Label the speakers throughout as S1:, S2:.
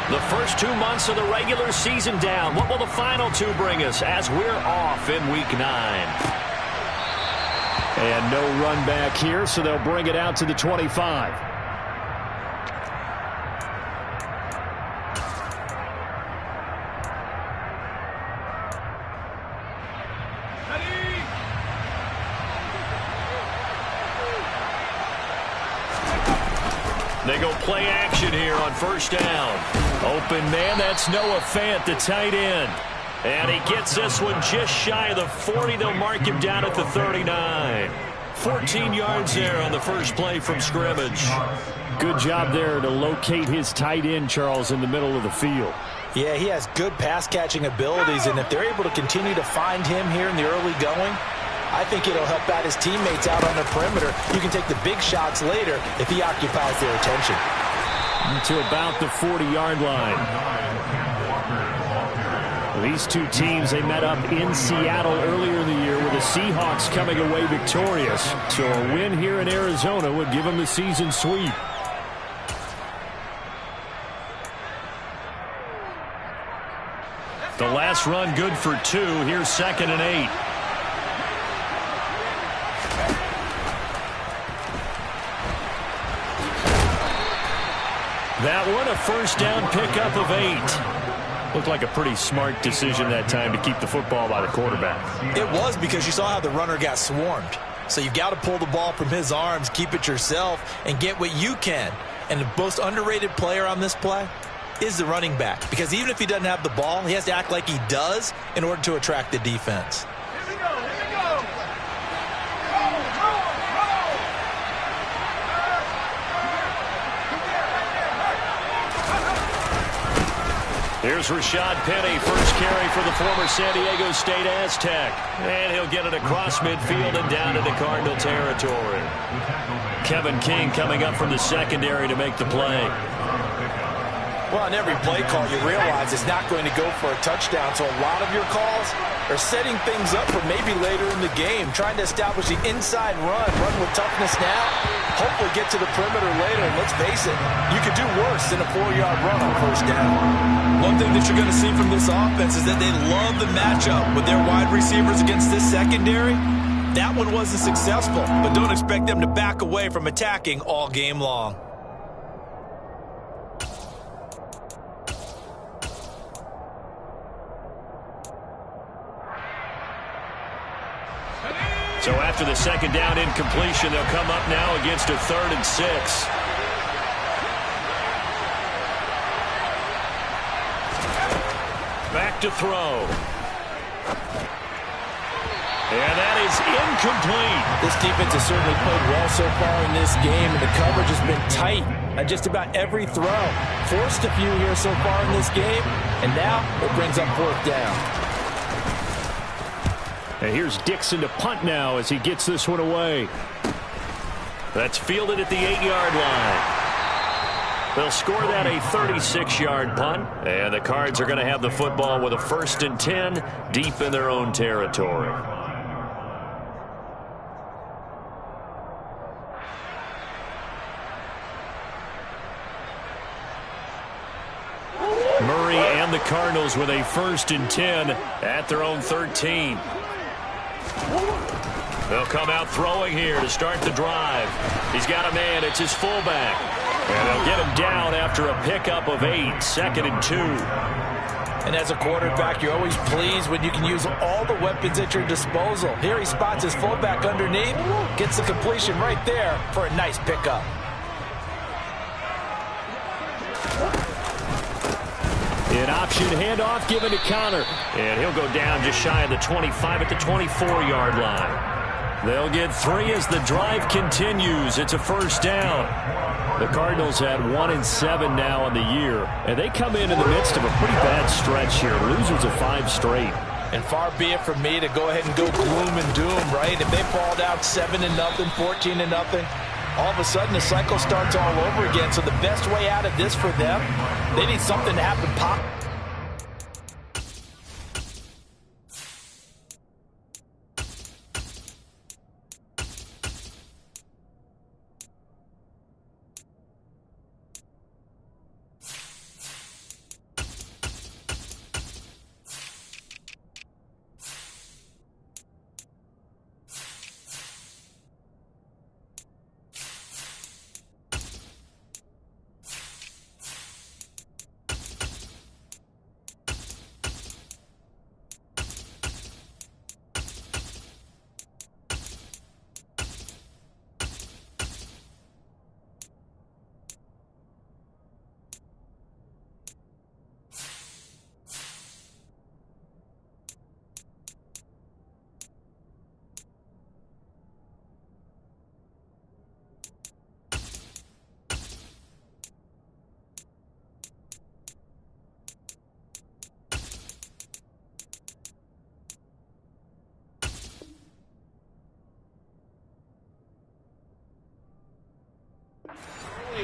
S1: The first 2 months of the regular season down. What will the final 2 bring us as we're off in Week 9?
S2: And no run back here, so they'll bring it out to the 25.
S1: They go play action here on first down. Open man, that's Noah Fant, the tight end. And he gets this one just shy of the 40. They'll mark him down at the 39. 14 yards there on the first play from scrimmage.
S2: Good job there to locate his tight end, Charles, in the middle of the field.
S3: Yeah, he has good pass-catching abilities, and if they're able to continue to find him here in the early going, I think it'll help out his teammates out on the perimeter. You can take the big shots later if he occupies their attention.
S2: To about the 40-yard line. These two teams, they met up in Seattle earlier in the year with the Seahawks coming away victorious. So a win here in Arizona would give them the season sweep.
S1: The last run good for 2. Here's 2nd and 8. That one, a first down pickup of 8. Looked like a pretty smart decision that time to keep the football by the quarterback.
S3: It was, because you saw how the runner got swarmed. So you've got to pull the ball from his arms, keep it yourself, and get what you can. And the most underrated player on this play is the running back. Because even if he doesn't have the ball, he has to act like he does in order to attract the defense.
S1: Here's Rashad Penny, first carry for the former San Diego State Aztec. And he'll get it across midfield and down into Cardinal territory. Kevin King coming up from the secondary to make the play.
S3: Well, on every play call, you realize it's not going to go for a touchdown. So a lot of your calls are setting things up for maybe later in the game, trying to establish the inside run with toughness now, hopefully get to the perimeter later. And let's face it, you could do worse than a 4-yard run on first down. One thing that you're going to see from this offense is that they love the matchup with their wide receivers against this secondary. That one wasn't successful, but don't expect them to back away from attacking all game long.
S1: So after the second down incompletion, they'll come up now against a 3rd and 6. Back to throw. And that is incomplete.
S3: This defense has certainly played well so far in this game, and the coverage has been tight on just about every throw. Forced a few here so far in this game, and now it brings up 4th down.
S2: And here's Dixon to punt now as he gets this one away.
S1: That's fielded at the 8-yard line. They'll score that a 36-yard punt, and the Cards are going to have the football with a 1st and 10 deep in their own territory. Murray and the Cardinals with a 1st and 10 at their own 13. They'll come out throwing here to start the drive. He's got a man. It's his fullback. And they'll get him down after a pickup of 8. 2nd and 2.
S3: And as a quarterback, you're always pleased when you can use all the weapons at your disposal. Here he spots his fullback underneath. Gets the completion right there for a nice pickup.
S2: An option handoff given to Connor.
S1: And he'll go down just shy of the 25 at the 24-yard line. They'll get 3 as the drive continues. It's a 1st down.
S2: The Cardinals had 1-7 now on the year, and they come in the midst of a pretty bad stretch here. Losers of 5 straight.
S3: And far be it from me to go ahead and go gloom and doom, right? If they fall down 7-0, 14-0, all of a sudden the cycle starts all over again. So the best way out of this for them, they need something to happen pop.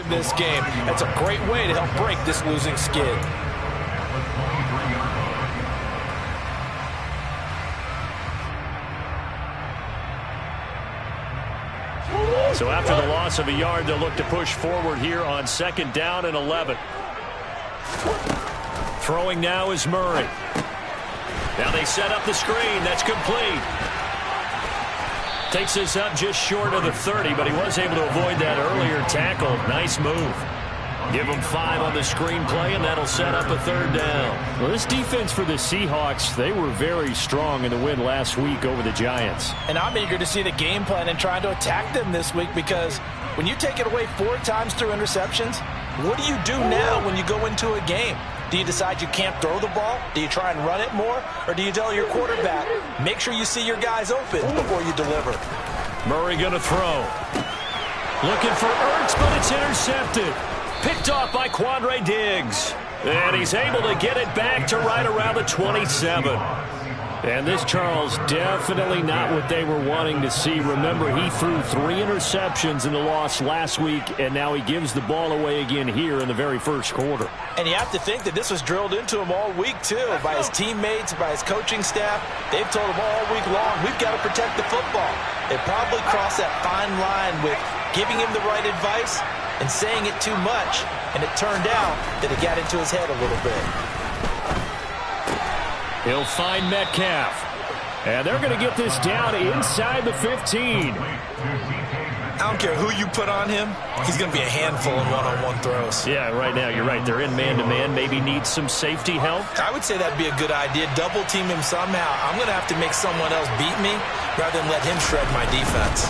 S3: in this game. That's a great way to help break this losing skid.
S1: So after the loss of a yard, they'll look to push forward here on 2nd down and 11. Throwing now is Murray. Now they set up the screen. That's complete. Takes this up just short of the 30, but he was able to avoid that earlier tackle. Nice move. Give them 5 on the screenplay, and that'll set up a 3rd down.
S2: Well, this defense for the Seahawks, they were very strong in the win last week over the Giants.
S3: And I'm eager to see the game plan and trying to attack them this week, because when you take it away 4 times through interceptions, what do you do now when you go into a game? Do you decide you can't throw the ball? Do you try and run it more? Or do you tell your quarterback, make sure you see your guys open before you deliver?
S1: Murray going to throw. Looking for Ertz, but it's intercepted. Picked off by Quandre Diggs. And he's able to get it back to right around the 27.
S2: And this, Charles, definitely not what they were wanting to see. Remember, he threw 3 interceptions in the loss last week, and now he gives the ball away again here in the very first quarter.
S3: And you have to think that this was drilled into him all week, too, by his teammates, by his coaching staff. They've told him all week long, we've got to protect the football. They probably crossed that fine line with giving him the right advice and saying it too much, and it turned out that it got into his head a little bit.
S2: He'll find Metcalf. And they're going to get this down inside the 15.
S3: I don't care who you put on him, he's going to be a handful in one-on-one throws.
S1: Yeah, right now, you're right. They're in man-to-man. Maybe needs some safety help.
S3: I would say that'd be a good idea. Double team him somehow. I'm going to have to make someone else beat me rather than let him shred my defense.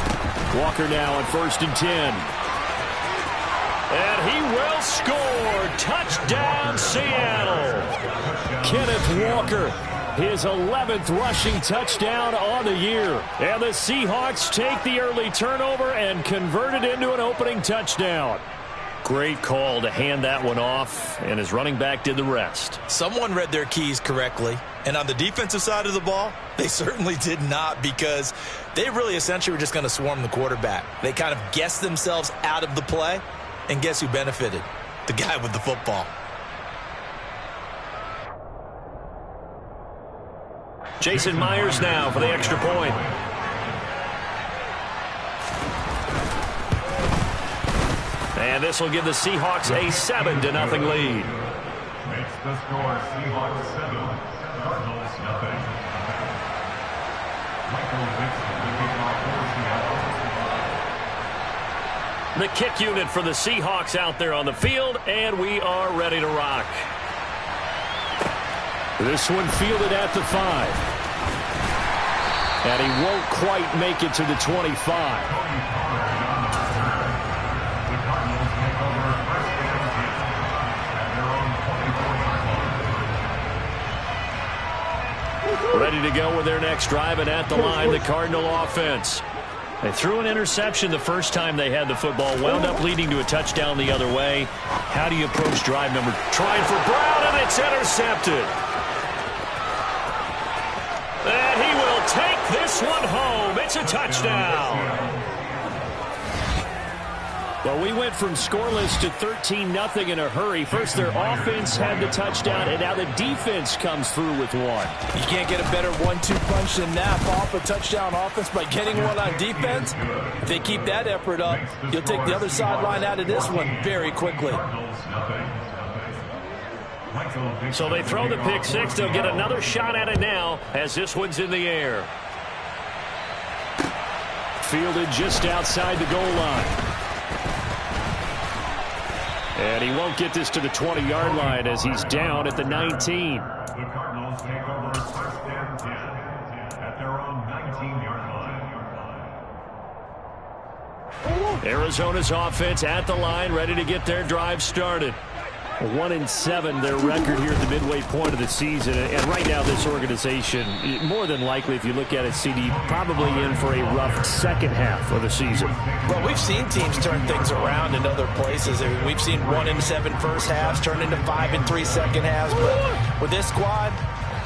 S2: Walker now on 1st and 10.
S1: And he will score. Touchdown, Seattle.
S2: Kenneth Walker, his 11th rushing touchdown on the year. And the Seahawks take the early turnover and convert it into an opening touchdown.
S1: Great call to hand that one off, and his running back did the rest.
S3: Someone read their keys correctly, and on the defensive side of the ball, they certainly did not, because they really essentially were just going to swarm the quarterback. They kind of guessed themselves out of the play, and guess who benefited? The guy with the football.
S1: Jason Myers now for the extra point. And this will give the Seahawks a 7-0 lead.
S4: Makes the score Seahawks 7, Cardinals nothing. Michael Vincent looking off for Seattle.
S1: The kick unit for the Seahawks out there on the field, and we are ready to rock.
S2: This one fielded at the 5. And he won't quite make it to the 25.
S4: The Cardinals take over 1st and 10 at their own 24-yard line.
S1: Ready to go with their next drive, and at the line, the Cardinal offense. They threw an interception the first time they had the football, wound up leading to a touchdown the other way. How do you approach drive number? Trying for Brown, and it's intercepted. And he will take this one home. It's a touchdown.
S2: Well, we went from scoreless to 13-0 in a hurry. First, their offense had the touchdown, and now the defense comes through with one.
S3: You can't get a better 1-2 punch than that. Off a touchdown offense by getting one on defense. If they keep that effort up, you'll take the other sideline out of this one very quickly.
S1: So they throw the pick six. They'll get another shot at it now as this one's in the air.
S2: Fielded just outside the goal line. And he won't get this to the 20-yard line as he's down at the 19.
S4: The Cardinals take over 1st and 10 at their own 19-yard line.
S1: Arizona's offense at the line, ready to get their drive started.
S2: 1-7 their record here at the midway point of the season. And right now this organization, more than likely, if you look at it, CD, probably in for a rough second half of the season.
S3: Well, we've seen teams turn things around in other places. I mean, we've seen 1-7 first halves turn into 5-3 second halves. But with this squad,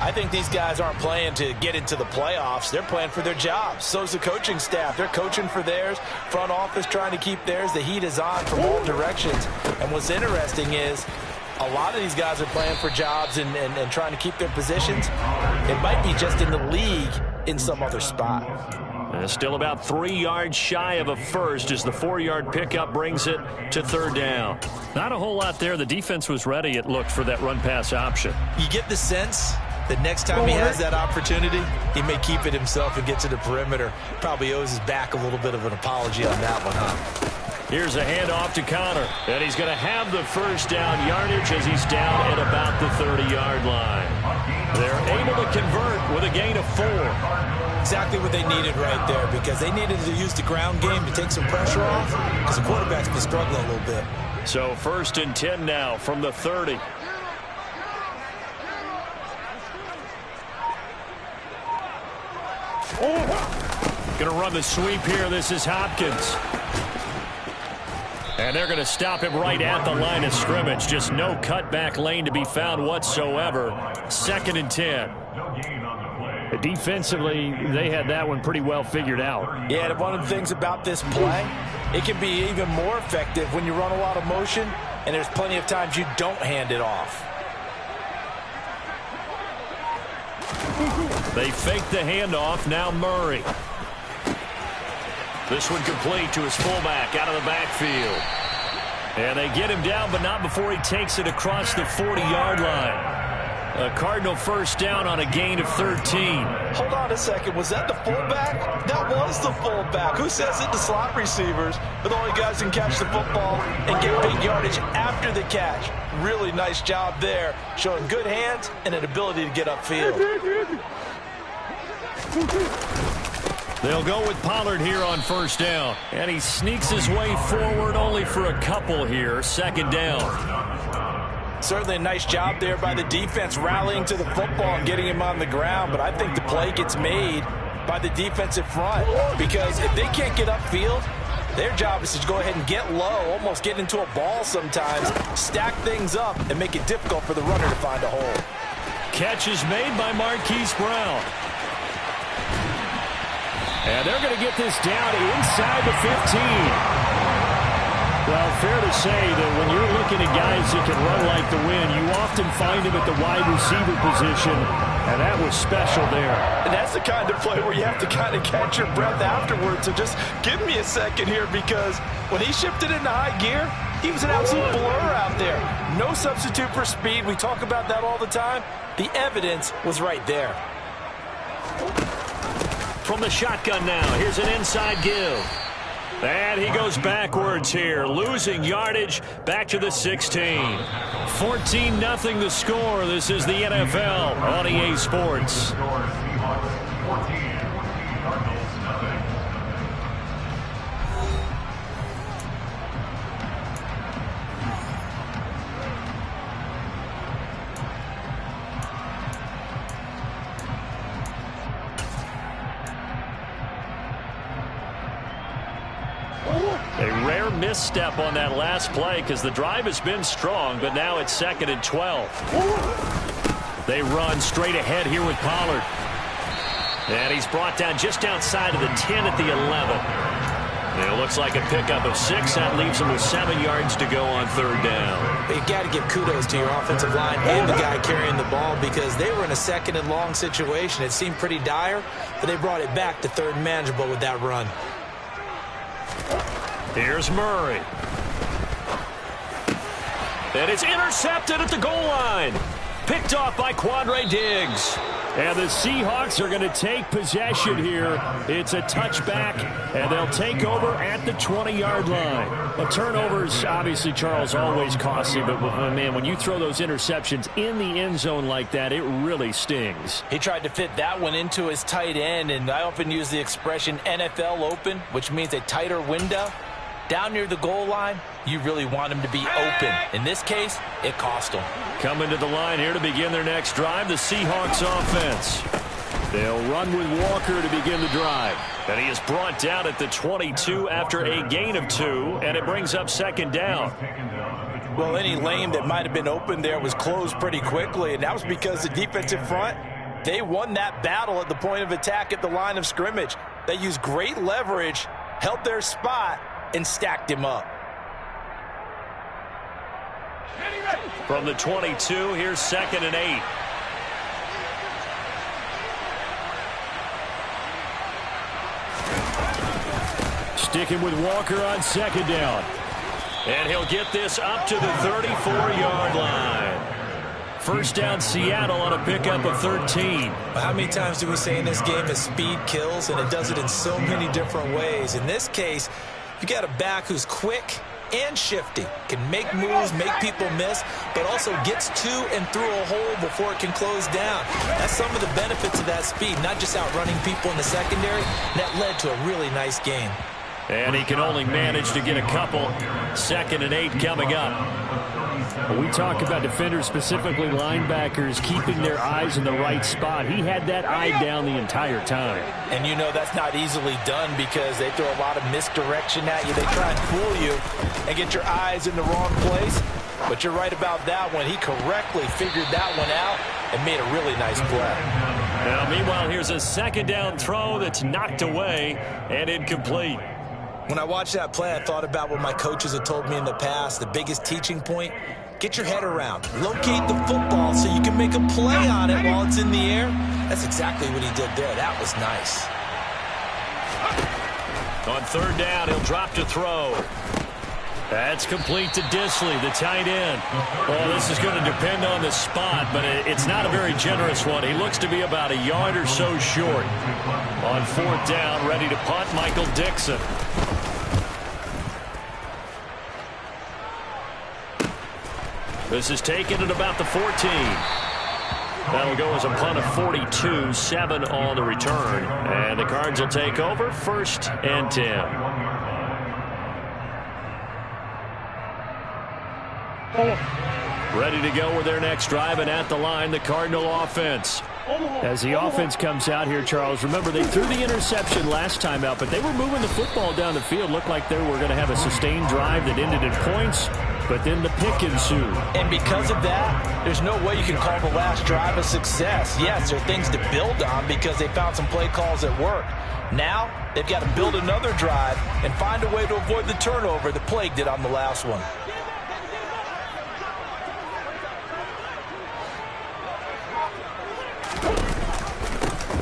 S3: I think these guys aren't playing to get into the playoffs. They're playing for their jobs. So's the coaching staff. They're coaching for theirs. Front office trying to keep theirs. The heat is on from all directions. And what's interesting is a lot of these guys are playing for jobs and trying to keep their positions. It might be just in the league in some other spot.
S1: Still about 3 yards shy of a first as the 4-yard pickup brings it to third down.
S2: Not a whole lot there. The defense was ready, it looked, for that run-pass option.
S3: You get the sense that next time he has that opportunity, he may keep it himself and get to the perimeter. Probably owes his back a little bit of an apology on that one, huh?
S1: Here's a handoff to Connor, and he's going to have the first down yardage as he's down at about the 30-yard line. They're able to convert with a gain of 4.
S3: Exactly what they needed right there, because they needed to use the ground game to take some pressure off, because the quarterback's been struggling a little bit.
S1: So 1st and 10 now from the 30. Going to run the sweep here. This is Hopkins. And they're going to stop him right at the line of scrimmage. Just no cutback lane to be found whatsoever. 2nd and 10.
S2: Defensively, they had that one pretty well figured out.
S3: Yeah, and one of the things about this play, it can be even more effective when you run a lot of motion, and there's plenty of times you don't hand it off.
S1: They fake the handoff. Now Murray. This one complete to his fullback out of the backfield. And they get him down, but not before he takes it across the 40-yard line. A Cardinal first down on a gain of 13.
S3: Hold on a second. Was that the fullback? That was the fullback. Who says it? The slot receivers are the only guys who can catch the football and get big yardage after the catch. Really nice job there, showing good hands and an ability to get upfield.
S1: They'll go with Pollard here on first down. And he sneaks his way forward only for a couple here. 2nd down.
S3: Certainly a nice job there by the defense rallying to the football and getting him on the ground. But I think the play gets made by the defensive front, because if they can't get upfield, their job is to go ahead and get low, almost get into a ball sometimes, stack things up, and make it difficult for the runner to find a hole.
S1: Catch is made by Marquise Brown. And they're going to get this down inside the 15. Well, fair to say that when you're looking at guys that can run like the wind, you often find them at the wide receiver position, and that was special there.
S3: And that's the kind of play where you have to kind of catch your breath afterwards. So just give me a second here, because when he shifted into high gear, he was an absolute blur out there. No substitute for speed. We talk about that all the time. The evidence was right there.
S1: From the shotgun now, here's an inside give. And he goes backwards here, losing yardage back to the 16. 14-0 the score. This is the NFL on EA Sports. A rare misstep on that last play, because the drive has been strong, but now it's 2nd and 12. They run straight ahead here with Pollard. And he's brought down just outside of the 10 at the 11. And it looks like a pickup of 6. That leaves him with 7 yards to go on 3rd down.
S3: You've got to give kudos to your offensive line and the guy carrying the ball, because they were in a 2nd and long situation. It seemed pretty dire, but they brought it back to 3rd and manageable with that run.
S1: Here's Murray. And it's intercepted at the goal line. Picked off by Quandre Diggs.
S2: And the Seahawks are going to take possession here. It's a touchback, and they'll take over at the 20-yard line. Well, turnovers, obviously, Charles, always costly, but, man, when you throw those interceptions in the end zone like that, it really stings.
S3: He tried to fit that one into his tight end, and I often use the expression NFL open, which means a tighter window. Down near the goal line, you really want him to be open. In this case, it cost him.
S1: Coming to the line here to begin their next drive, the Seahawks offense. They'll run with Walker to begin the drive. And he is brought down at the 22 after a gain of 2, and it brings up 2nd down.
S3: Well, any lane that might have been open there was closed pretty quickly, and that was because the defensive front, they won that battle at the point of attack at the line of scrimmage. They used great leverage, held their spot, and stacked him up.
S1: From the 22, here's 2nd and 8.
S2: Sticking with Walker on 2nd down.
S1: And he'll get this up to the 34-yard line. First down, Seattle on a pickup of 13.
S3: How many times do we say in this game that speed kills, and it does it in so many different ways? In this case, you got a back who's quick and shifty, can make moves, make people miss, but also gets to and through a hole before it can close down. That's some of the benefits of that speed, not just outrunning people in the secondary. That led to a really nice game.
S1: And he can only manage to get a couple. 2nd and 8 coming up.
S2: When we talk about defenders, specifically linebackers, keeping their eyes in the right spot. He had that eye down the entire time.
S3: And you know that's not easily done because they throw a lot of misdirection at you. They try and fool you and get your eyes in the wrong place. But you're right about that one. He correctly figured that one out and made a really nice play.
S1: Now, meanwhile, here's a 2nd down throw that's knocked away and incomplete.
S3: When I watched that play, I thought about what my coaches had told me in the past. The biggest teaching point, get your head around. Locate the football so you can make a play on it while it's in the air. That's exactly what he did there. That was nice.
S1: On 3rd down, he'll drop to throw. That's complete to Disley, the tight end. Well, this is going to depend on the spot, but it's not a very generous one. He looks to be about a yard or so short. On 4th down, ready to punt, Michael Dixon. This is taken at about the 14. That'll go as a punt of 42, 7 on the return. And the Cards will take over 1st and 10. Ready to go with their next drive, and at the line, the Cardinal offense.
S2: As the offense comes out here, Charles, remember they threw the interception last time out, but they were moving the football down the field. Looked like they were going to have a sustained drive that ended in points, but then the pick ensued.
S3: And because of that, there's no way you can call the last drive a success. Yes, there are things to build on because they found some play calls that work. Now, they've got to build another drive and find a way to avoid the turnover that plagued it on the last one.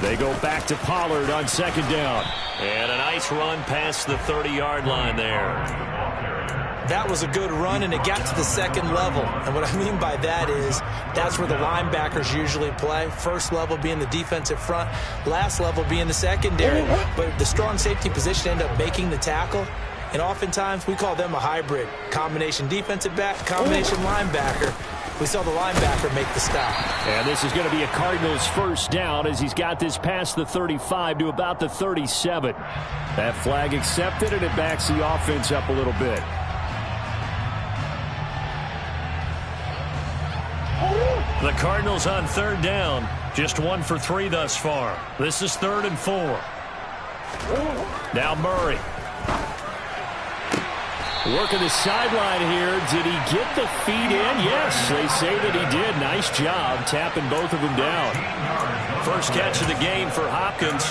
S2: They go back to Pollard on 2nd down.
S1: And a nice run past the 30-yard line there.
S3: That was a good run, and it got to the 2nd level. And what I mean by that is that's where the linebackers usually play. First level being the defensive front, last level being the secondary. But the strong safety position ended up making the tackle. And oftentimes we call them a hybrid. Combination defensive back, combination linebacker. We saw the linebacker make the stop.
S2: And this is going to be a Cardinals 1st down as he's got this past the 35 to about the 37. That flag accepted, and it backs the offense up a little bit.
S1: The Cardinals on 3rd down. Just 1 for 3 thus far. This is 3rd and 4. Now Murray.
S2: Working the sideline here. Did he get the feet in? Yes, they say that he did. Nice job tapping both of them down.
S1: First catch of the game for Hopkins.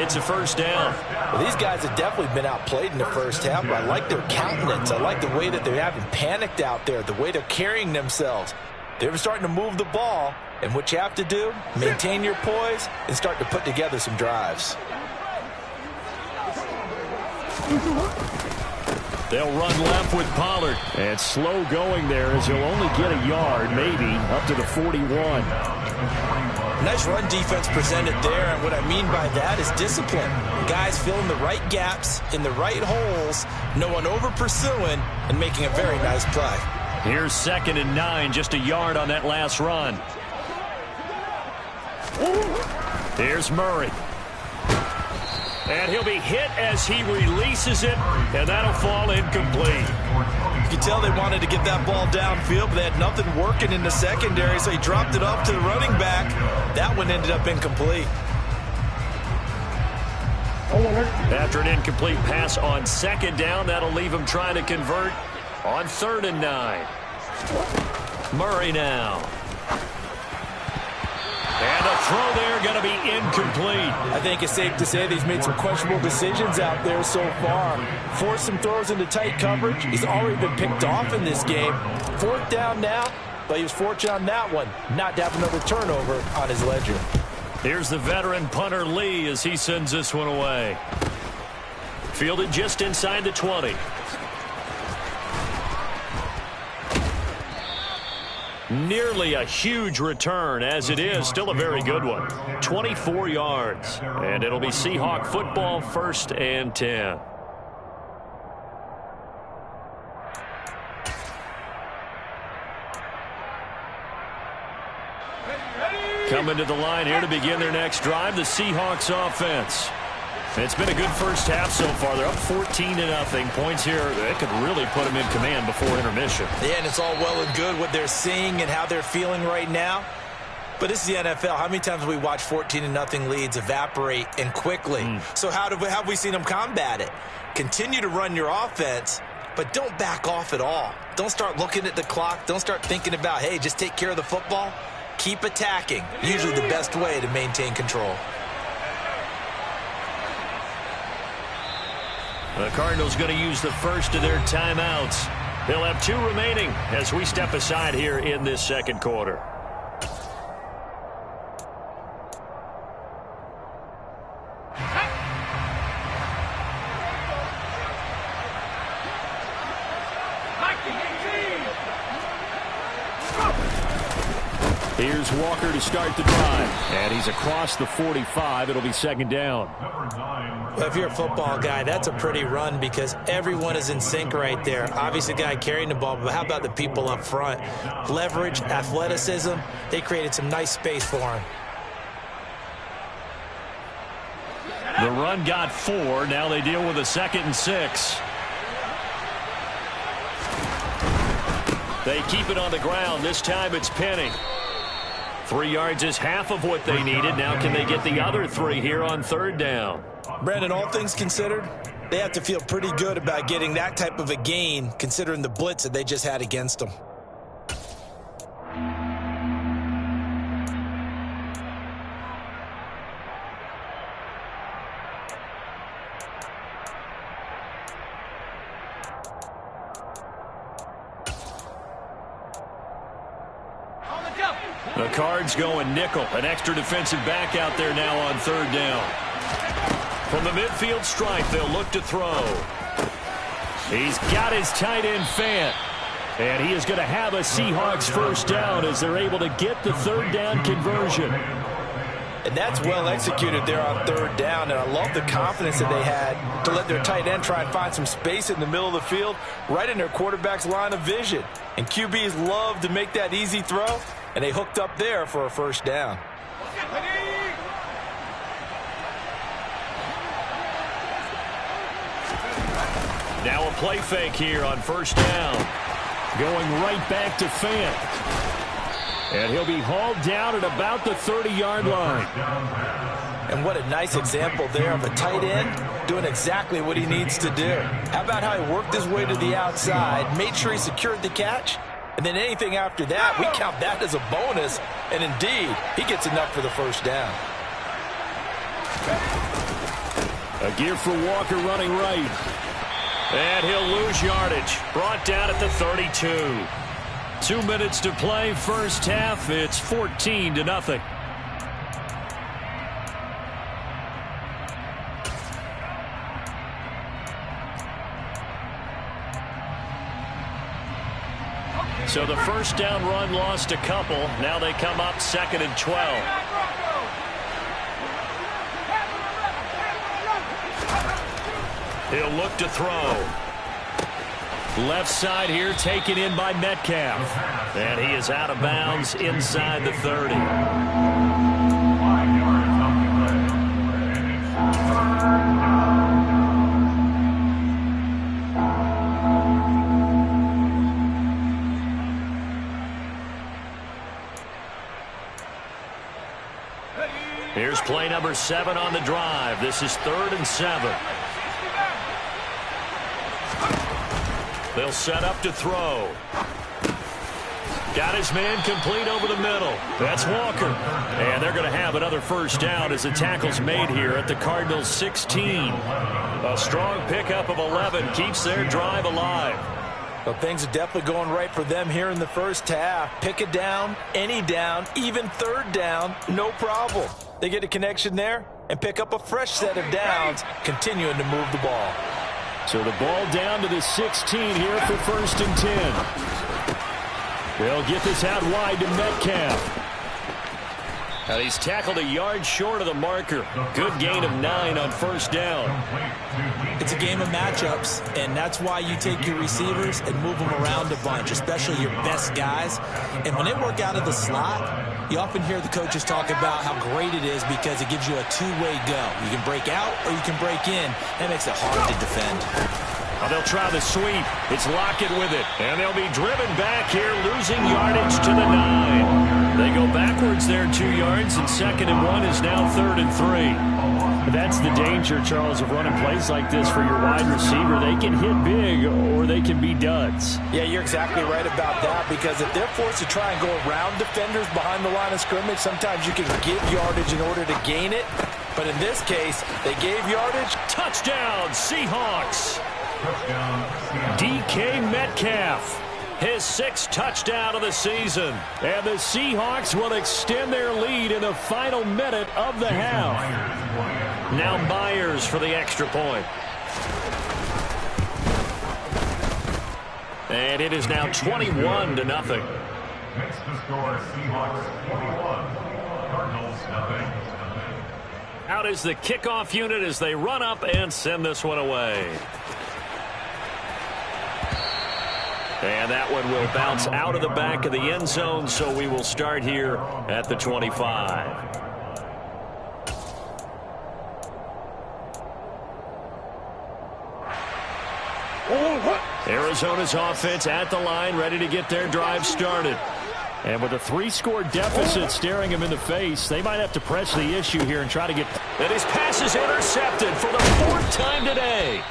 S1: It's a 1st down.
S3: Well, these guys have definitely been outplayed in the first half, but I like their countenance. I like the way that they haven't panicked out there, the way they're carrying themselves. They're starting to move the ball, and what you have to do, maintain your poise and start to put together some drives.
S1: They'll run left with Pollard.
S2: And slow going there as he'll only get a yard, maybe, up to the 41.
S3: Nice run defense presented there, and what I mean by that is discipline. Guys filling the right gaps in the right holes, no one over-pursuing, and making a very nice play.
S1: Here's 2nd and 9, just a yard on that last run. Here's Murray. And he'll be hit as he releases it, and that'll fall incomplete.
S3: You can tell they wanted to get that ball downfield, but they had nothing working in the secondary, so he dropped it off to the running back. That one ended up incomplete.
S1: After an incomplete pass on 2nd down, that'll leave him trying to convert on 3rd and 9. Murray now. And the throw there going to be incomplete.
S3: I think it's safe to say that he's made some questionable decisions out there so far. Forced some throws into tight coverage. He's already been picked off in this game. 4th down now, but he was fortunate on that one not to have another turnover on his ledger.
S1: Here's the veteran punter Lee as he sends this one away. Fielded just inside the 20. Nearly a huge return, as it is still a very good one. 24 yards. And it'll be Seahawk football, 1st and 10. Coming to the line here to begin their next drive, the Seahawks offense. It's been a good first half so far. They're up 14-0. Points here that could really put them in command before intermission.
S3: Yeah, and it's all well and good what they're seeing and how they're feeling right now. But this is the NFL. How many times have we watched 14-0 leads evaporate and quickly? So how have we seen them combat it? Continue to run your offense, but don't back off at all. Don't start looking at the clock. Don't start thinking about, hey, just take care of the football. Keep attacking. Usually the best way to maintain control.
S1: The Cardinals going to use the first of their timeouts. They'll have 2 remaining as we step aside here in this second quarter. Here's Walker to start the drive. And he's across the 45. It'll be 2nd down.
S3: Well, if you're a football guy, that's a pretty run because everyone is in sync right there. Obviously, the guy carrying the ball, but how about the people up front? Leverage, athleticism, they created some nice space for him.
S1: The run got 4. Now they deal with a 2nd and 6. They keep it on the ground. This time it's Penny. 3 yards is half of what they needed. Now can they get the other 3 here on 3rd down?
S3: Brandon, all things considered, they have to feel pretty good about getting that type of a gain considering the blitz that they just had against them.
S1: The Cards going nickel. An extra defensive back out there now on 3rd down. From the midfield stripe, they'll look to throw. He's got his tight end Fant. And he is going to have a Seahawks 1st down as they're able to get the 3rd down conversion.
S3: And that's well executed there on 3rd down. And I love the confidence that they had to let their tight end try and find some space in the middle of the field, right in their quarterback's line of vision. And QBs love to make that easy throw. And they hooked up there for a 1st down.
S1: Now a play fake here on 1st down. Going right back to Fant. And he'll be hauled down at about the 30-yard line.
S3: And what a nice example there of a tight end doing exactly what he needs to do. How about how he worked his way to the outside, made sure he secured the catch, and then anything after that, we count that as a bonus. And indeed, he gets enough for the 1st down.
S1: A gear for Walker running right. And he'll lose yardage. Brought down at the 32. 2 minutes to play, first half. It's 14-0. So the 1st down run lost a couple. Now they come up 2nd and 12. He'll look to throw. Left side here taken in by Metcalf. And he is out of bounds inside the 30.
S4: 5 yards off the play. And it's 3rd down.
S1: Here's play number 7 on the drive. This is 3rd and 7. They'll set up to throw. Got his man complete over the middle. That's Walker. And they're going to have another first down as the tackle's made here at the Cardinals' 16. A strong pickup of 11 keeps their drive alive.
S3: Well, things are definitely going right for them here in the first half. Pick a down, any down, even third down, no problem. They get a connection there and pick up a fresh set of downs, continuing to move the ball.
S2: So the ball down to the 16 here for 1st and 10. They'll get this out wide to Metcalf.
S1: And he's tackled a yard short of the marker. Good gain of 9 on first down.
S3: It's a game of matchups, and that's why you take your receivers and move them around a bunch, especially your best guys. And when they work out of the slot, you often hear the coaches talk about how great it is because it gives you a two-way go. You can break out or you can break in. That makes it hard to defend.
S1: Well, they'll try the sweep. It's Lockett with it. And they'll be driven back here, losing yardage to the 9. They go backwards there 2 yards, and 2nd and 1 is now 3rd and 3.
S2: That's the danger, Charles, of running plays like this for your wide receiver. They can hit big or they can be duds.
S3: Yeah, you're exactly right about that, because if they're forced to try and go around defenders behind the line of scrimmage, sometimes you can give yardage in order to gain it. But in this case, they gave yardage.
S1: Touchdown, Seahawks! DK Metcalf, his 6th touchdown of the season.
S2: And the Seahawks will extend their lead in the final minute of the half.
S1: Now Myers for the extra point. And it is now 21-0.
S4: Next to score, Seahawks 21, Cardinals nothing.
S1: Out is the kickoff unit as they run up and send this one away. And that one will bounce out of the back of the end zone, so we will start here at the 25. Arizona's offense at the line, ready to get their drive started.
S2: And with a 3-score deficit staring him in the face, they might have to press the issue here and try to get...
S1: And his pass is intercepted for the 4th time today.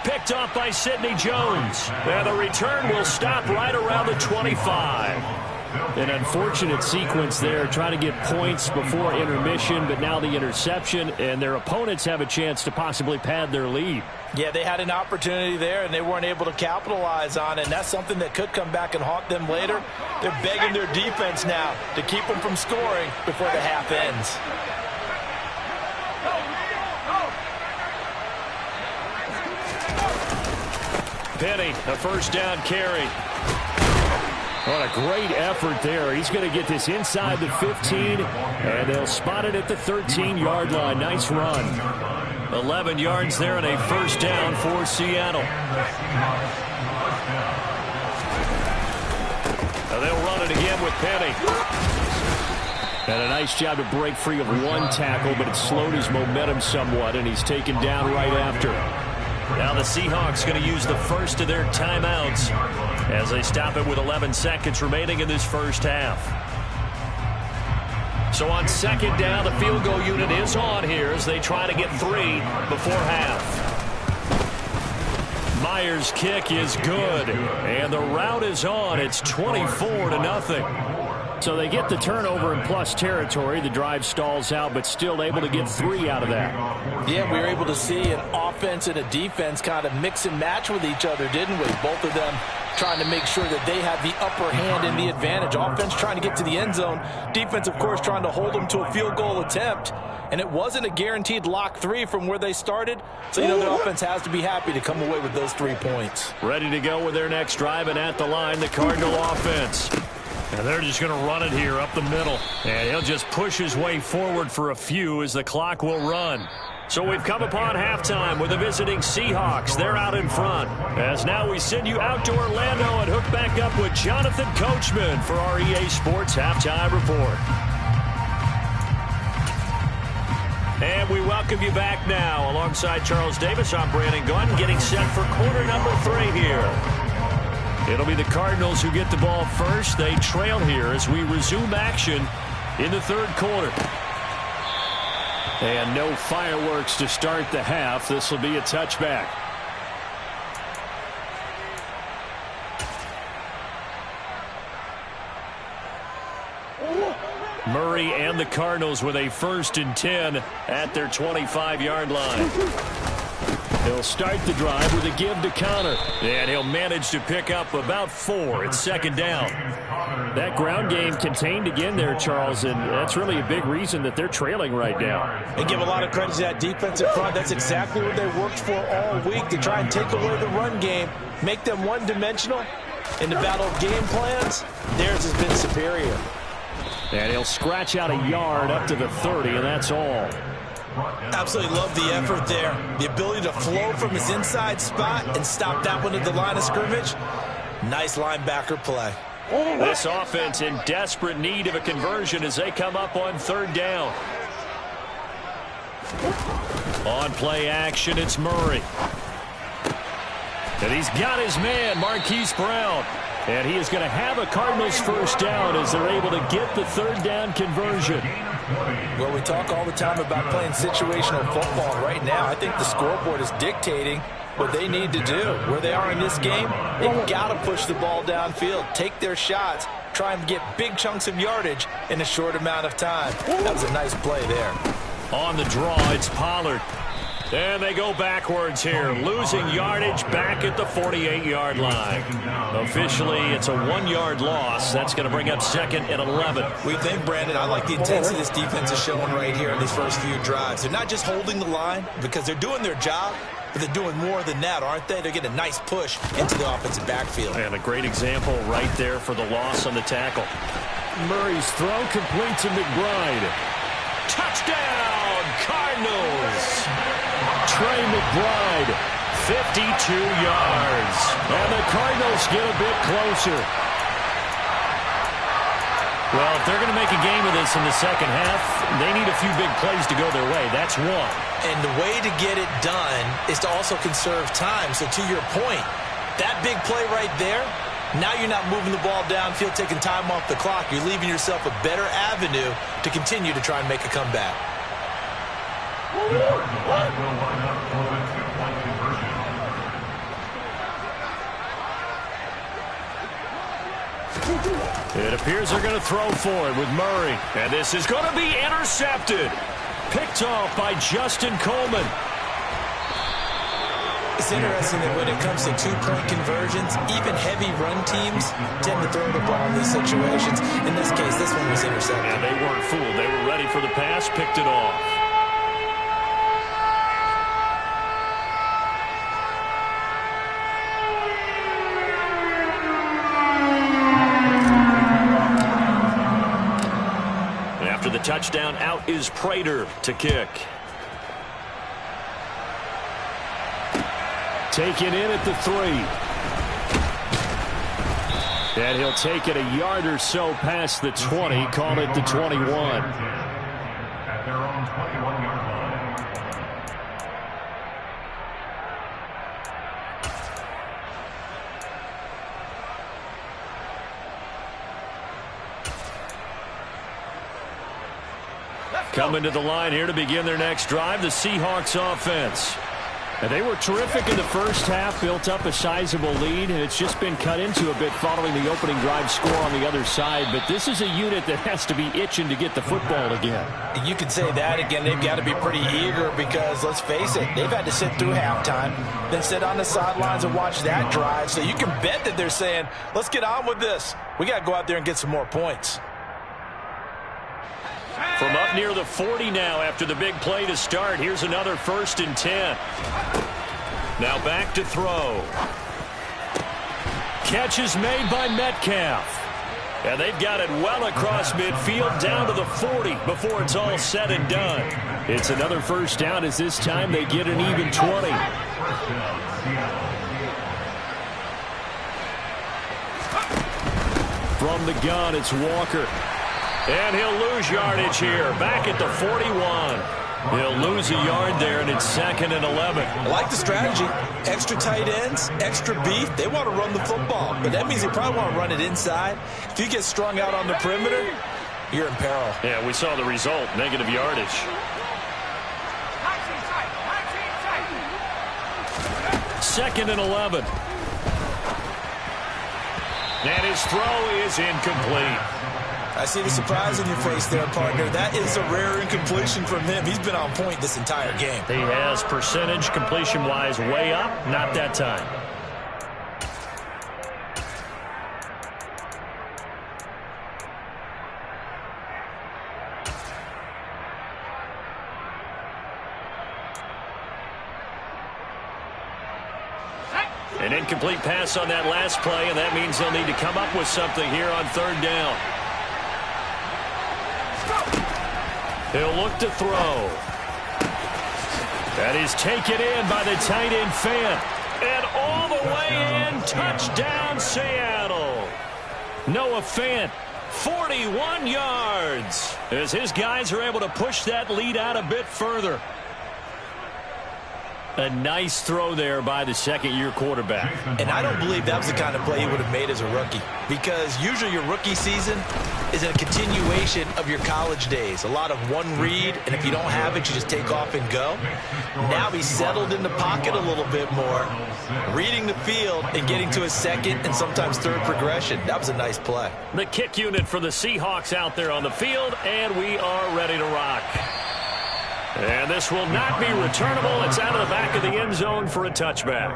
S1: Picked off by Sidney Jones. And the return will stop right around the 25.
S2: An unfortunate sequence there, trying to get points before intermission, but now the interception, and their opponents have a chance to possibly pad their lead.
S3: Yeah, they had an opportunity there, and they weren't able to capitalize on it, and that's something that could come back and haunt them later. They're begging their defense now to keep them from scoring before the half ends.
S1: Penny, a first down carry.
S2: What a great effort there. He's going to get this inside the 15, and they'll spot it at the 13-yard line. Nice run.
S1: 11 yards there and a first down for Seattle. Now they'll run it again with Penny.
S2: And a nice job to break free of one tackle, but it slowed his momentum somewhat, and he's taken down right after.
S1: Now the Seahawks going to use the first of their timeouts as they stop it with 11 seconds remaining in this first half. So on 2nd down, the field goal unit is on here as they try to get 3 before half. Myers' kick is good, and the route is on. It's 24-0.
S2: So they get the turnover in plus territory. The drive stalls out, but still able to get 3 out of that.
S3: Yeah, we were able to see an offense and a defense kind of mix and match with each other, didn't we? Both of them trying to make sure that they have the upper hand and the advantage. Offense trying to get to the end zone. Defense, of course, trying to hold them to a field goal attempt. And it wasn't a guaranteed lock 3 from where they started. So, you know, the offense has to be happy to come away with those 3 points.
S1: Ready to go with their next drive, and at the line, the Cardinal offense. And they're just going to run it here up the middle. And he'll just push his way forward for a few as the clock will run. So we've come upon halftime with the visiting Seahawks. They're out in front. As now we send you out to Orlando and hook back up with Jonathan Coachman for our EA Sports Halftime Report. And we welcome you back now. Alongside Charles Davis, I'm Brandon Gunn, getting set for quarter number 3 here. It'll be the Cardinals who get the ball first. They trail here as we resume action in the 3rd quarter.
S2: And no fireworks to start the half. This will be a touchback.
S1: Murray and the Cardinals with a 1st and 10 at their 25-yard line. He'll start the drive with a give to Connor. And he'll manage to pick up about 4. It's 2nd down.
S2: That ground game contained again there, Charles, and that's really a big reason that they're trailing right now.
S3: They give a lot of credit to that defensive front. That's exactly what they worked for all week, to try and take away the run game, make them one-dimensional. In the battle of game plans, theirs has been superior.
S2: And he'll scratch out a yard up to the 30, and that's all.
S3: Absolutely love the effort there. The ability to flow from his inside spot and stop that one at the line of scrimmage. Nice linebacker play.
S1: This offense in desperate need of a conversion as they come up on 3rd down. On play action, it's Murray. And he's got his man, Marquise Brown. And he is going to have a Cardinals 1st down as they're able to get the 3rd down conversion.
S3: Well, we talk all the time about playing situational football. Right now, I think the scoreboard is dictating what they need to do. Where they are in this game, they've got to push the ball downfield, take their shots, try and get big chunks of yardage in a short amount of time. That was a nice play there.
S1: On the draw, it's Pollard. And they go backwards here, losing yardage back at the 48-yard line. Officially, it's a 1-yard loss. That's going to bring up 2nd and 11.
S3: We think, Brandon, I like the intensity this defense is showing right here in these first few drives. They're not just holding the line because they're doing their job, but they're doing more than that, aren't they? They're getting a nice push into the offensive backfield.
S1: And a great example right there for the loss on the tackle.
S2: Murray's throw complete to McBride.
S1: Touchdown, Cardinals!
S2: Trey McBride,
S1: 52 yards.
S2: and the Cardinals get a bit closer.
S1: Well, if they're going to make a game of this in the second half, they need a few big plays to go their way. That's one.
S3: And the way to get it done is to also conserve time. So to your point, that big play right there, now you're not moving the ball downfield, taking time off the clock. You're leaving yourself a better avenue to continue to try and make a comeback.
S1: It appears they're going to throw for it with Murray. And this is going to be intercepted. Picked off by Justin Coleman.
S3: It's interesting that when it comes to two-point conversions, even heavy run teams tend to throw the ball in these situations. In this case, this one was intercepted.
S1: And they weren't fooled. They were ready for the pass, picked it off. After the touchdown, out is Prater to kick.
S2: Taken in at the 3. And he'll take it a yard or so past the 20, call it the 21.
S4: At their own 21-yard line.
S1: Coming to the line here to begin their next drive, the Seahawks offense.
S2: And they were terrific in the first half, built up a sizable lead, and it's just been cut into a bit following the opening drive score on the other side. But this is a unit that has to be itching to get the football again.
S3: You could say that again. They've got to be pretty eager because, let's face it, they've had to sit through halftime, then sit on the sidelines and watch that drive. So you can bet that they're saying, let's get on with this. We got to go out there and get some more points.
S1: From up near the 40 now after the big play to start. Here's another 1st and 10. Now back to throw. Catch is made by Metcalf. And they've got it well across midfield down to the 40 before it's all said and done.
S2: It's another 1st down as this time they get an even 20.
S1: From the gun, it's Walker. And he'll lose yardage here. Back at the 41. He'll lose a yard there, and it's 2nd and 11.
S3: I like the strategy. Extra tight ends, extra beef. They want to run the football, but that means they probably want to run it inside. If you get strung out on the perimeter, you're in peril.
S1: Yeah, we saw the result, negative yardage. Second and 11. And his throw is incomplete.
S3: I see the surprise in your face there, partner. That is a rare incompletion from him. He's been on point this entire game.
S2: He has percentage completion-wise way up, not that time. An incomplete pass on that last play, and that means they'll need to come up with something here on third down. He'll look to throw. That is taken in by the tight end Fant. And all the way in, touchdown Seattle. Noah Fant, 41 yards, as his guys are able to push that lead out a bit further. A nice throw there by the second-year quarterback.
S3: And I don't believe that was the kind of play he would have made as a rookie, because usually your rookie season is a continuation of your college days. A lot of one read, and if you don't have it, you just take off and go. Now he's settled in the pocket a little bit more, reading the field and getting to his second and sometimes third progression. That was a nice play.
S2: The kick unit for the Seahawks out there on the field, and we are ready to rock. And this will not be returnable. It's out of the back of the end zone for a touchback.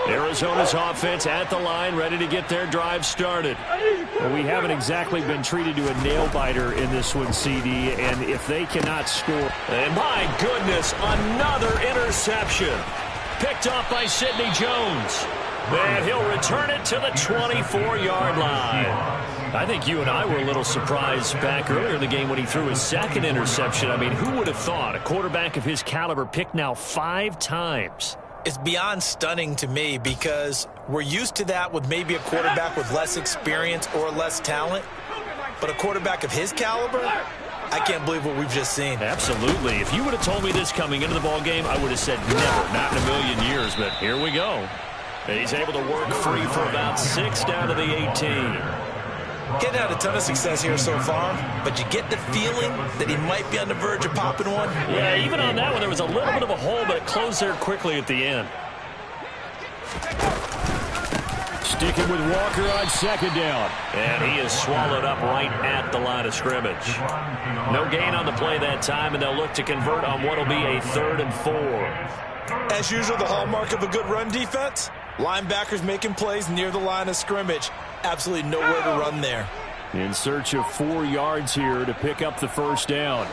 S2: Arizona's offense at the line, ready to get their drive started. Well, we haven't exactly been treated to a nail-biter in this one, CD, and if they cannot score... And my goodness, another interception. Picked off by Sidney Jones. And he'll return it to the 24-yard line. I think you and I were a little surprised back earlier in the game when he threw his second interception. I mean, who would have thought a quarterback of his caliber picked now 5 times?
S3: It's beyond stunning to me, because we're used to that with maybe a quarterback with less experience or less talent. But a quarterback of his caliber, I can't believe what we've just seen.
S2: Absolutely. If you would have told me this coming into the ball game, I would have said never, not in a million years. But here we go. He's able to work free for about 6 down to the 18.
S3: Getting had a ton of success here so far, but you get the feeling that he might be on the verge of popping one.
S2: Yeah, even on that one, there was a little bit of a hole, but it closed there quickly at the end. Sticking with Walker on second down. And he is swallowed up right at the line of scrimmage. No gain on the play that time, and they'll look to convert on what will be a 3rd and 4.
S3: As usual, the hallmark of a good run defense, linebackers making plays near the line of scrimmage. Absolutely nowhere to run there.
S2: In search of 4 yards here to pick up the first down.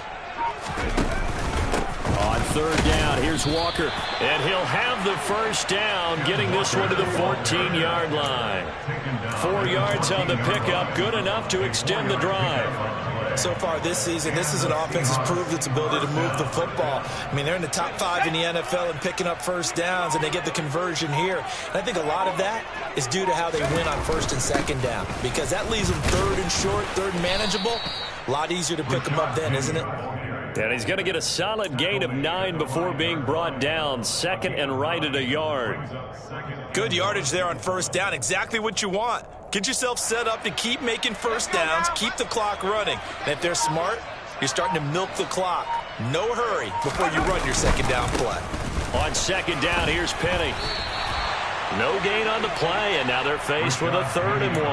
S2: On third down, here's Walker. And he'll have the first down, getting this one to the 14-yard line. 4 yards on the pickup, good enough to extend the drive.
S3: So far this season, this is an offense that's proved its ability to move the football. I mean, they're in the top 5 in the NFL in picking up first downs, and they get the conversion here. And I think a lot of that is due to how they win on first and second down, because that leaves them 3rd and short, 3rd and manageable. A lot easier to pick them up then, isn't it?
S2: And he's going to get a solid gain of 9 before being brought down. 2nd and right at a yard.
S3: Good yardage there on first down. Exactly what you want. Get yourself set up to keep making first downs, keep the clock running. And if they're smart, you're starting to milk the clock. No hurry before you run your second down play.
S2: On second down, here's Penny. No gain on the play, and now they're faced with a 3rd and 1.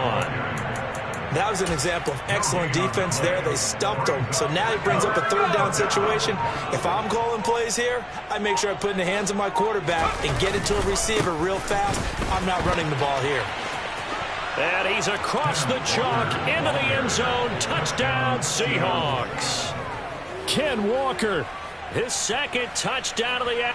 S3: That was an example of excellent defense there. They stumped him. So now he brings up a 3rd down situation. If I'm calling plays here, I make sure I put it in the hands of my quarterback and get it to a receiver real fast. I'm not running the ball here.
S2: And he's across the chalk into the end zone. Touchdown, Seahawks. Ken Walker, his 2nd touchdown of the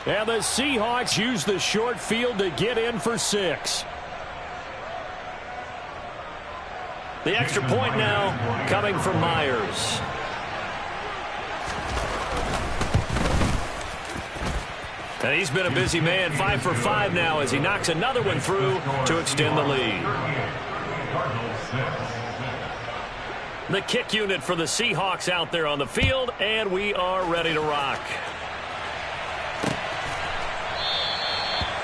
S2: And the Seahawks use the short field to get in for 6.
S1: The extra point now coming from Myers. And he's been a busy man, 5 for 5 now as he knocks another one through to extend the lead. The kick unit for the Seahawks out there on the field, and we are ready to rock.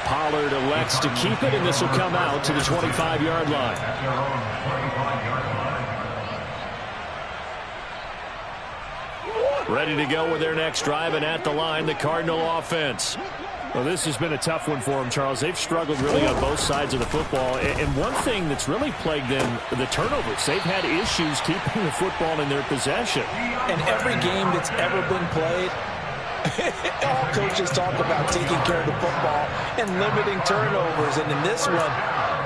S2: Pollard elects to keep it, and this will come out to the 25-yard line. Ready to go with their next drive, and at the line, the Cardinal offense. Well, this has been a tough one for them, Charles. They've struggled really on both sides of the football. And one thing that's really plagued them, the turnovers. They've had issues keeping the football in their possession.
S3: And every game that's ever been played, all coaches talk about taking care of the football and limiting turnovers. And in this one,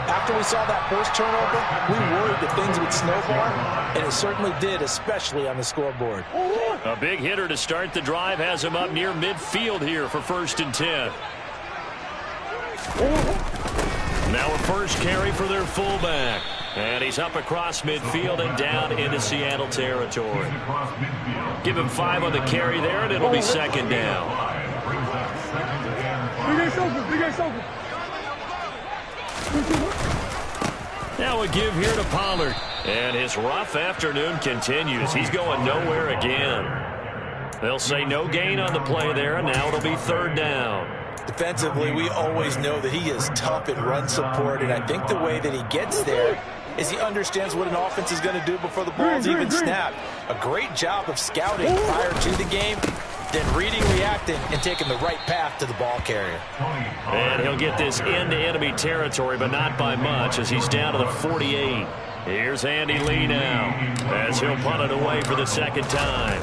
S3: after we saw that first turnover, we worried that things would snowball, and it certainly did, especially on the scoreboard.
S1: A big hitter to start the drive has him up near midfield here for 1st and 10. Now a first carry for their fullback. And he's up across midfield and down into Seattle territory. Give him 5 on the carry there, and it'll be 2nd down. Now a give here to Pollard. And his rough afternoon continues. He's going nowhere again. They'll say no gain on the play there, and now it'll be 3rd down.
S3: Defensively, we always know that he is tough in run support, and I think the way that he gets there is he understands what an offense is going to do before the ball's even snapped. A great job of scouting prior to the game, then reading, reacting, and taking the right path to the ball carrier.
S1: And he'll get this into enemy territory, but not by much as he's down to the 48. Here's Andy Lee now as he'll punt it away for the 2nd time.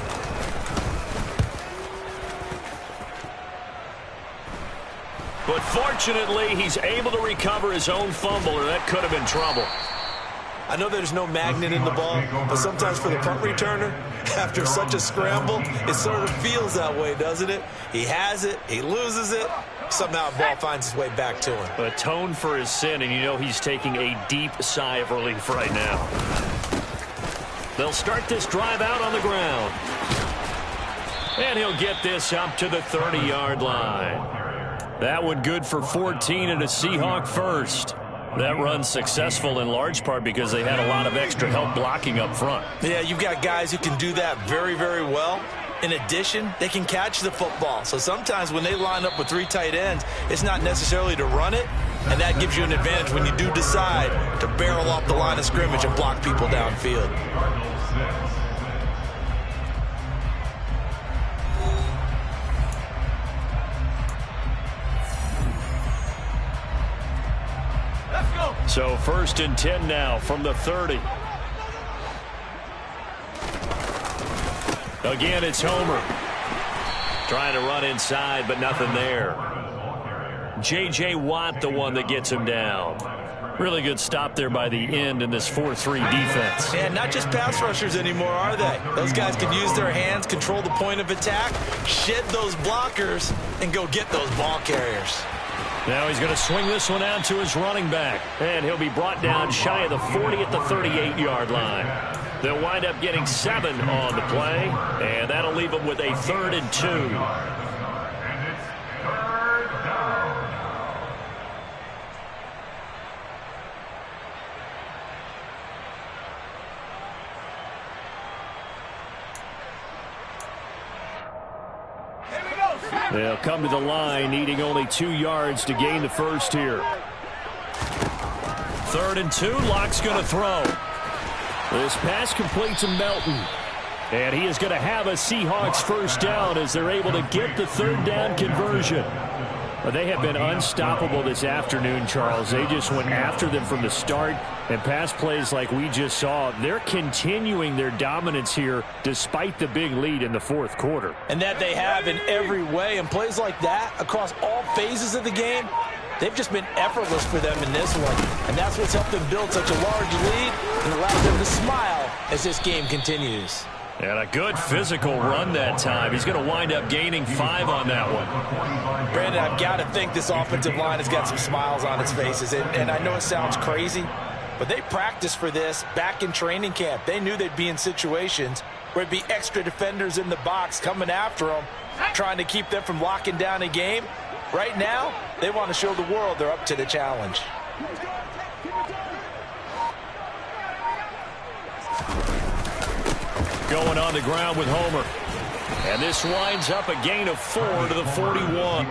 S1: But fortunately, he's able to recover his own fumble, or that could have been trouble.
S3: I know there's no magnet in the ball, but sometimes for the punt returner, after such a scramble, it sort of feels that way, doesn't it? He has it, he loses it, somehow the ball finds its way back to him.
S1: Atone for his sin, and you know he's taking a deep sigh of relief right now. They'll start this drive out on the ground. And he'll get this up to the 30-yard line. That one good for 14 and a Seahawk first. That run successful in large part because they had a lot of extra help blocking up front.
S3: Yeah, you've got guys who can do that very, very well. In addition, they can catch the football. So sometimes when they line up with 3 tight ends, it's not necessarily to run it, and that gives you an advantage when you do decide to barrel off the line of scrimmage and block people downfield.
S1: So 1st and 10 now from the 30. Again, it's Homer. Trying to run inside, but nothing there. J.J. Watt, the one that gets him down. Really good stop there by the end in this 4-3 defense.
S3: And not just pass rushers anymore, are they? Those guys can use their hands, control the point of attack, shed those blockers, and go get those ball carriers.
S1: Now he's going to swing this one out to his running back. And he'll be brought down shy of the 40 at the 38-yard line. They'll wind up getting 7 on the play, and that'll leave them with a 3rd and 2.
S4: And it's 3rd down.
S2: They'll come to the line, needing only 2 yards to gain the first here.
S1: 3rd and 2, Locke's going to throw.
S2: This pass completes to Melton. And he is going to have a Seahawks first down as they're able to get the 3rd down conversion. Well, they have been unstoppable this afternoon, Charles. They just went after them from the start, and pass plays like we just saw, they're continuing their dominance here despite the big lead in the 4th quarter.
S3: And that they have in every way, and plays like that across all phases of the game, they've just been effortless for them in this one. And that's what's helped them build such a large lead and allowed them to smile as this game continues.
S1: And a good physical run that time. He's going to wind up gaining 5 on that one.
S3: Brandon, I've got to think this offensive line has got some smiles on its faces. And I know it sounds crazy, but they practiced for this back in training camp. They knew they'd be in situations where it'd be extra defenders in the box coming after them, trying to keep them from locking down a game. Right now, they want to show the world they're up to the challenge.
S1: Going on the ground with Homer. And this winds up a gain of 4 to the 41.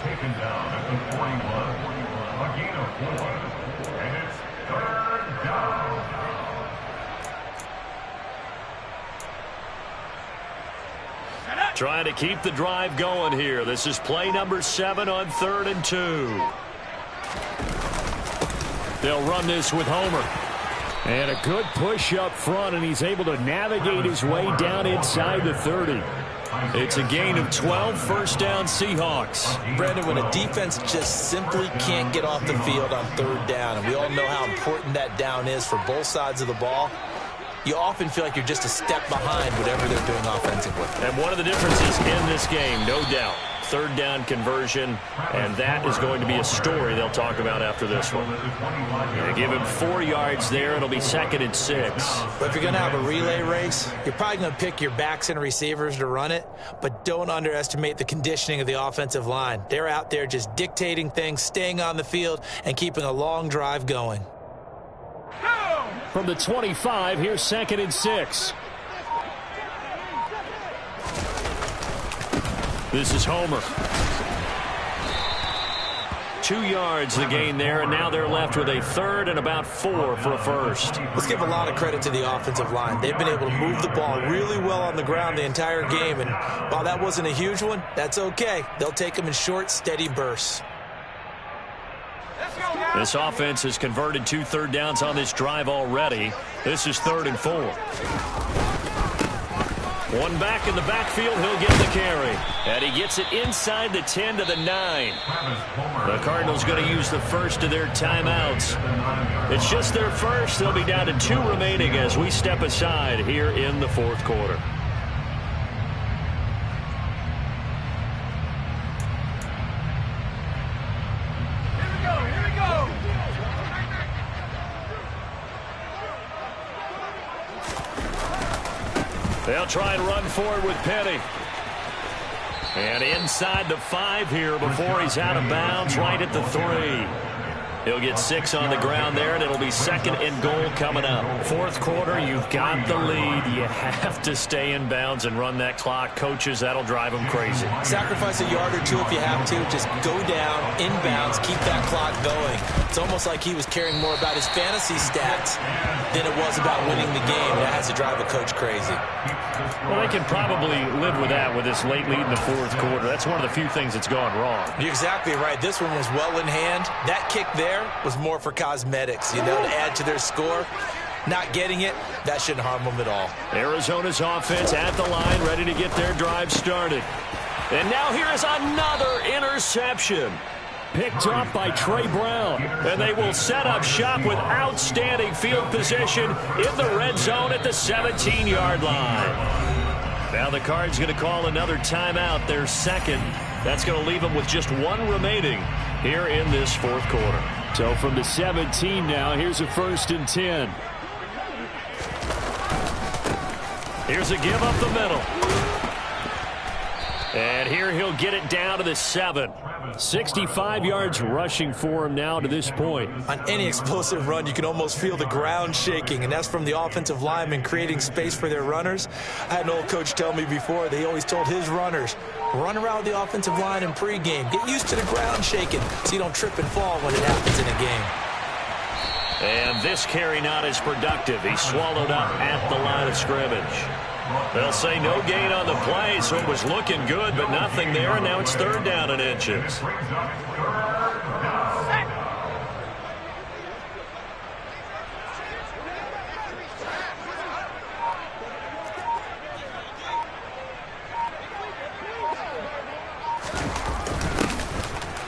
S4: Taken down at the 41. A gain of 4. And it's 3rd down.
S1: Trying to keep the drive going here. This is play number 7 on 3rd and 2. They'll run this with Homer.
S2: And a good push up front, and he's able to navigate his way down inside the 30.
S1: It's a gain of 12, first down Seahawks.
S3: Brandon, when a defense just simply can't get off the field on 3rd down, and we all know how important that down is for both sides of the ball, you often feel like you're just a step behind whatever they're doing offensively.
S1: And one of the differences in this game, no doubt, 3rd down conversion, and that is going to be a story they'll talk about after this one. They give him 4 yards there. It'll be 2nd and 6.
S3: But if you're going to have a relay race, you're probably going to pick your backs and receivers to run it, but don't underestimate the conditioning of the offensive line. They're out there just dictating things, staying on the field, and keeping a long drive going.
S2: From the 25, here's 2nd and 6.
S1: This is Homer. 2 yards the gain there, and now they're left with a 3rd and about 4 for a first.
S3: Let's give a lot of credit to the offensive line. They've been able to move the ball really well on the ground the entire game, and while that wasn't a huge one, that's okay. They'll take them in short, steady bursts.
S1: This offense has converted 2 3rd downs on this drive already. This is 3rd and 4. One back in the backfield, he'll get the carry. And he gets it inside the 10 to the 9. The Cardinals going to use the first of their timeouts. It's just their first. They'll be down to 2 remaining as we step aside here in the 4th quarter. They'll try and run forward with Penny. And inside the 5 here before he's out of bounds, right at the 3. He'll get 6 on the ground there, and it'll be 2nd and goal coming up. 4th quarter, you've got the lead. You have to stay in bounds and run that clock. Coaches, that'll drive them crazy.
S3: Sacrifice a yard or 2 if you have to. Just go down, inbounds, keep that clock going. It's almost like he was caring more about his fantasy stats than it was about winning the game. That has to drive a coach crazy.
S2: Well, they can probably live with that with this late lead in the 4th quarter. That's one of the few things that's gone wrong.
S3: You're exactly right. This one was well in hand. That kick there was more for cosmetics, you know, to add to their score. Not getting it, that shouldn't harm them at all.
S1: Arizona's offense at the line, ready to get their drive started. And now here is another interception.
S2: picked off by Trey Brown.
S1: And they will set up shop with outstanding field position in the red zone at the 17-yard line. Now the Cards going to call another timeout, their second. That's going to leave them with just one remaining here in this fourth quarter.
S2: So from the 17 now, here's a 1st and 10.
S1: Here's a give up the middle. And here he'll get it down to the 7.
S2: 65 yards rushing for him now to this point.
S3: On any explosive run, you can almost feel the ground shaking, and that's from the offensive linemen creating space for their runners. I had an old coach tell me before, they always told his runners, run around the offensive line in pregame. Get used to the ground shaking so you don't trip and fall when it happens in a game.
S1: And this carry not as productive. He's swallowed up at the line of scrimmage. They'll say no gain on the play, so it was looking good, but nothing there, and now it's 3rd down and inches.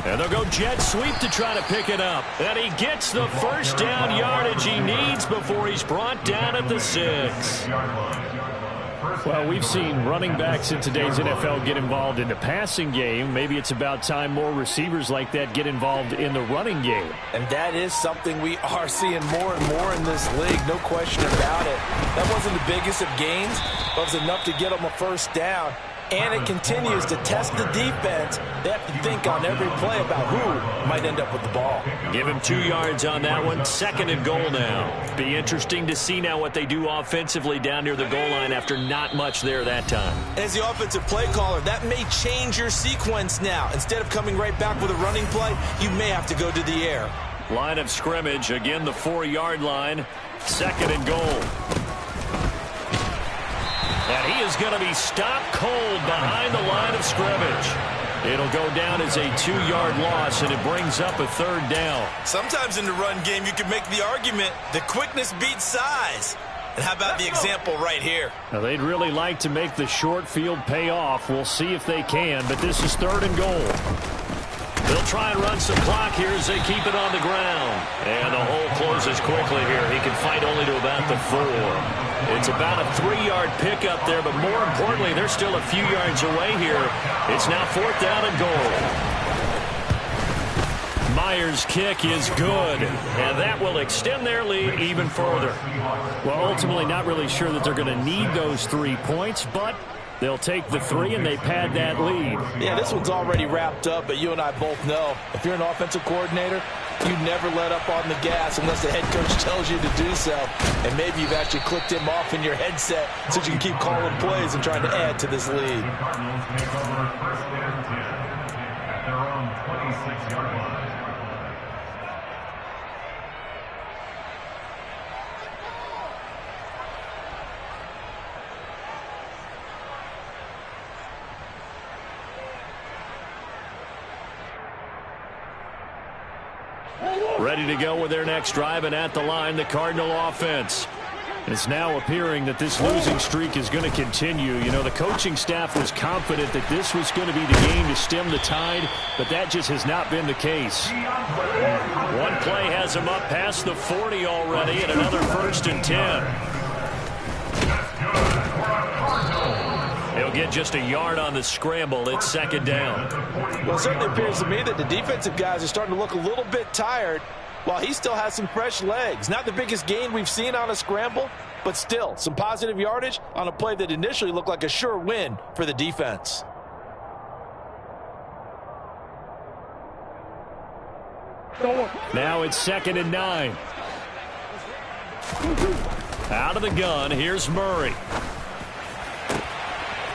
S1: And they'll go jet sweep to try to pick it up. And he gets the 1st down yardage he needs before he's brought down at the 6.
S2: Well, we've seen running backs in today's NFL get involved in the passing game. Maybe it's about time more receivers like that get involved in the running game.
S3: And that is something we are seeing more and more in this league, no question about it. That wasn't the biggest of gains, but it was enough to get them a 1st down. And it continues to test the defense. They have to think on every play about who might end up with the ball.
S1: Give him 2 yards on that one. 2nd and goal now. Be interesting to see now what they do offensively down near the goal line after not much there that time.
S3: As the offensive play caller, that may change your sequence now. Instead of coming right back with a running play, you may have to go to the air.
S1: Line of scrimmage, again the 4-yard line. 2nd and goal. And he is going to be stopped cold behind the line of scrimmage. It'll go down as a 2-yard loss, and it brings up a 3rd down.
S3: Sometimes in the run game, you can make the argument that quickness beats size. And how about the example right here?
S2: Now, they'd really like to make the short field pay off. We'll see if they can, but this is 3rd and goal.
S1: They'll try and run some clock here as they keep it on the ground. And the hole closes quickly here. He can fight only to about the 4. It's about a 3-yard pickup there, but more importantly, they're still a few yards away here. It's now 4th down and goal. Myers' kick is good, and that will extend their lead even further.
S2: Well, ultimately, not really sure that they're going to need those 3 points, but they'll take the 3 and they pad that lead.
S3: Yeah, this one's already wrapped up, but you and I both know if you're an offensive coordinator, you never let up on the gas unless the head coach tells you to do so. And maybe you've actually clicked him off in your headset so you can keep calling plays and trying to add to this lead.
S1: Ready to go with their next drive, and at the line, the Cardinal offense.
S2: It's now appearing that this losing streak is going to continue. You know, the coaching staff was confident that this was going to be the game to stem the tide, but that just has not been the case.
S1: One play has him up past the 40 already, and another 1st and 10. He'll get just a yard on the scramble. It's 2nd down.
S3: Well, it certainly appears to me that the defensive guys are starting to look a little bit tired while he still has some fresh legs. Not the biggest gain we've seen on a scramble, but still some positive yardage on a play that initially looked like a sure win for the defense.
S2: Now it's 2nd and 9.
S1: Out of the gun, here's Murray.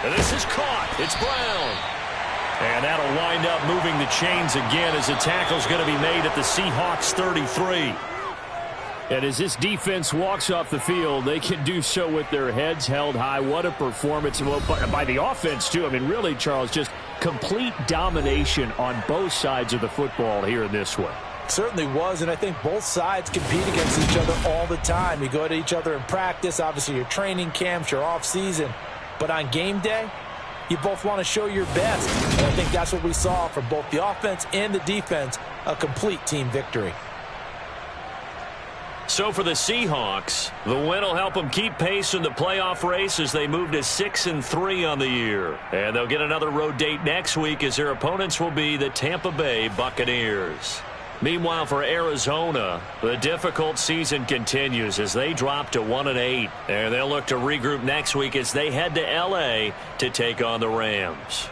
S1: And this is caught. It's Brown. And that'll wind up moving the chains again as the tackle's going to be made at the Seahawks 33.
S2: And as this defense walks off the field, they can do so with their heads held high. What a performance by the offense, too. I mean, really, Charles, just complete domination on both sides of the football here in this one.
S3: Certainly was, and I think both sides compete against each other all the time. You go to each other in practice, obviously your training camps, your off season. But on game day, you both want to show your best. And I think that's what we saw from both the offense and the defense, a complete team victory.
S1: So for the Seahawks, the win will help them keep pace in the playoff race as they move to 6-3 on the year. And they'll get another road date next week as their opponents will be the Tampa Bay Buccaneers. Meanwhile, for Arizona, the difficult season continues as they drop to 1-8. And they'll look to regroup next week as they head to L.A. to take on the Rams.